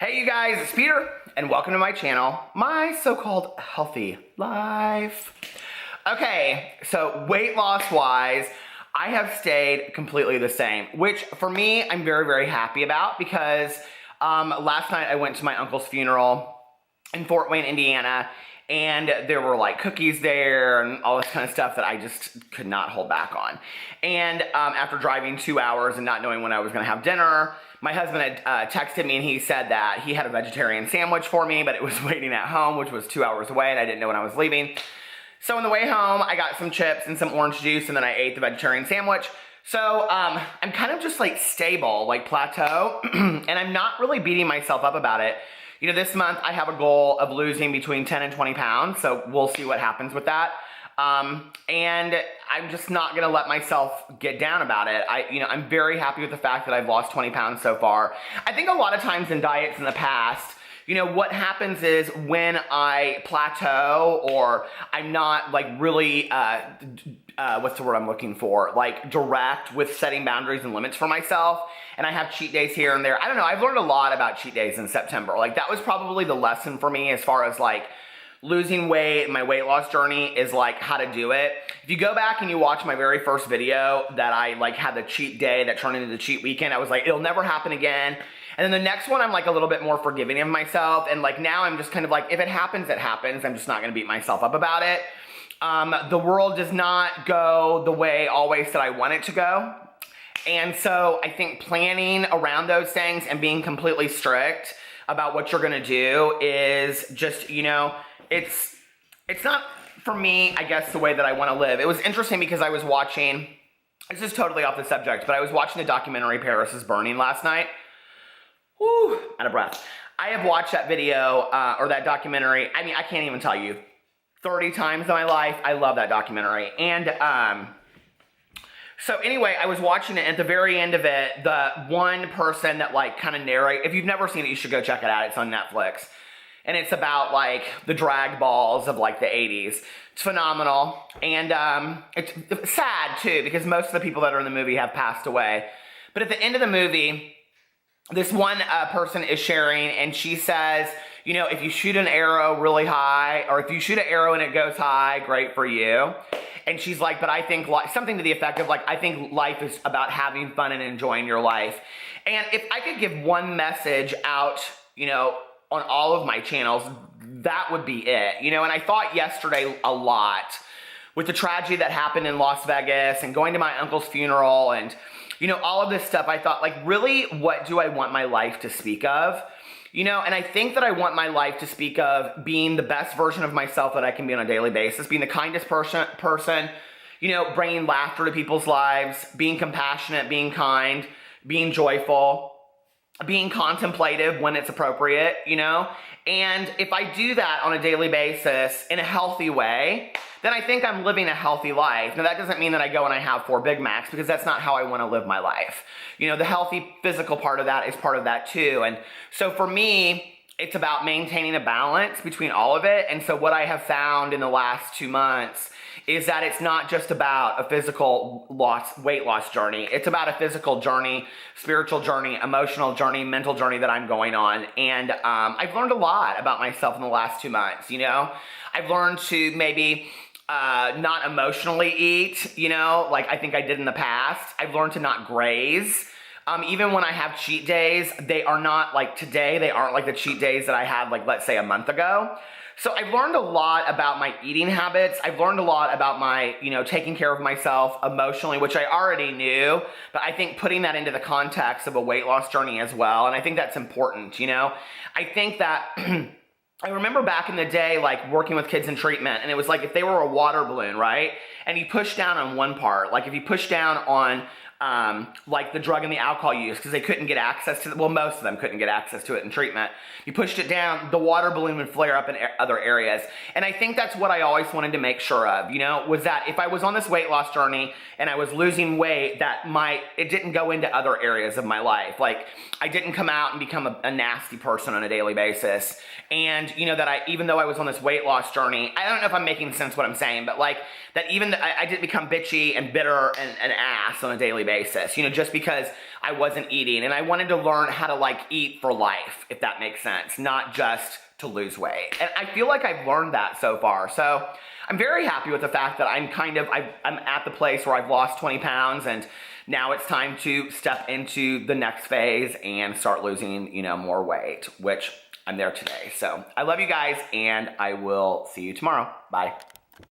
Hey you guys, it's Peter, and welcome to my channel, my so-called healthy life. Okay, so weight loss wise, I have stayed completely the same, which for me, I'm very, very happy about because last night I went to my uncle's funeral in Fort Wayne, Indiana, and there were like cookies there and all this kind of stuff that I just could not hold back on. And after driving 2 hours and not knowing when I was gonna have dinner, my husband had texted me and he said that he had a vegetarian sandwich for me, but it was waiting at home, which was 2 hours away, and I didn't know when I was leaving. So on the way home, I got some chips and some orange juice, and then I ate the vegetarian sandwich. So I'm kind of just like stable, like plateau, and I'm not really beating myself up about it. You know, this month I have a goal of losing between 10 and 20 pounds, so we'll see what happens with that. And I'm just not gonna let myself get down about it. I'm very happy with the fact that I've lost 20 pounds so far. I think a lot of times in diets in the past, you know, what happens is when I plateau or I'm not like really, what's the word I'm looking for? Like direct with setting boundaries and limits for myself, and I have cheat days here and there. I don't know, I've learned a lot about cheat days in September. Like that was probably the lesson for me as far as like losing weight, my weight loss journey is like how to do it. If you go back and you watch my very first video that I like had the cheat day that turned into the cheat weekend, I was like, it'll never happen again. And then the next one, I'm like a little bit more forgiving of myself. And like now I'm just kind of like, if it happens, it happens. I'm just not gonna beat myself up about it. The world does not go the way always that I want it to go. And so I think planning around those things and being completely strict about what you're gonna do is just, you know, it's not for me, I guess, the way that I wanna live. It was interesting because I was watching, this is totally off the subject, but I was watching the documentary Paris is Burning last night. Whew, out of breath. I have watched that video, or that documentary, I mean, I can't even tell you, 30 times in my life. I love that documentary. And so anyway, I was watching it, and at the very end of it, the one person that like kind of narrate, if you've never seen it, you should go check it out. It's on Netflix. And it's about like the drag balls of like the 80s. It's phenomenal. And it's sad too, because most of the people that are in the movie have passed away. But at the end of the movie, this one person is sharing, and she says, you know, if you shoot an arrow really high, or if you shoot an arrow and it goes high, great for you. And she's like, but I think something to the effect of like, I think life is about having fun and enjoying your life. And if I could give one message out, you know, on all of my channels, that would be it. You know, and I thought yesterday a lot with the tragedy that happened in Las Vegas and going to my uncle's funeral and, you know, all of this stuff. I thought, like, really, what do I want my life to speak of? You know, and I think that I want my life to speak of being the best version of myself that I can be on a daily basis, being the kindest person, you know, bringing laughter to people's lives, being compassionate, being kind, being joyful, being contemplative when it's appropriate, you know? And if I do that on a daily basis in a healthy way, then I think I'm living a healthy life. Now that doesn't mean that I go and I have 4 Big Macs, because that's not how I want to live my life. You know, the healthy physical part of that is part of that too. And so for me, it's about maintaining a balance between all of it. And so what I have found in the last 2 months is that it's not just about a physical weight loss journey. It's about a physical journey, spiritual journey, emotional journey, mental journey that I'm going on. And I've learned a lot about myself in the last 2 months, you know? I've learned to maybe not emotionally eat, you know, like I think I did in the past. I've learned to not graze. Even when I have cheat days, they are not like today, they aren't like the cheat days that I had like, let's say a month ago. So I've learned a lot about my eating habits. I've learned a lot about my, you know, taking care of myself emotionally, which I already knew, but I think putting that into the context of a weight loss journey as well. And I think that's important, you know? I think that I remember back in the day, like working with kids in treatment, and it was like if they were a water balloon, right? And you push down on one part, like if you push down on like the drug and the alcohol use, because they couldn't get access to it. Well, most of them couldn't get access to it in treatment. You pushed it down, the water balloon would flare up in other areas. And I think that's what I always wanted to make sure of, you know, was that if I was on this weight loss journey and I was losing weight, that it didn't go into other areas of my life. Like I didn't come out and become a nasty person on a daily basis. And you know, that even though I was on this weight loss journey, I don't know if I'm making sense what I'm saying, but like that even I didn't become bitchy and bitter and an ass on a daily basis. basis, you know, just because I wasn't eating, and I wanted to learn how to like eat for life, if that makes sense, not just to lose weight. And I feel like I've learned that so far. So I'm very happy with the fact that I'm at the place where I've lost 20 pounds, and now it's time to step into the next phase and start losing, you know, more weight, which I'm there today. So I love you guys, and I will see you tomorrow. Bye.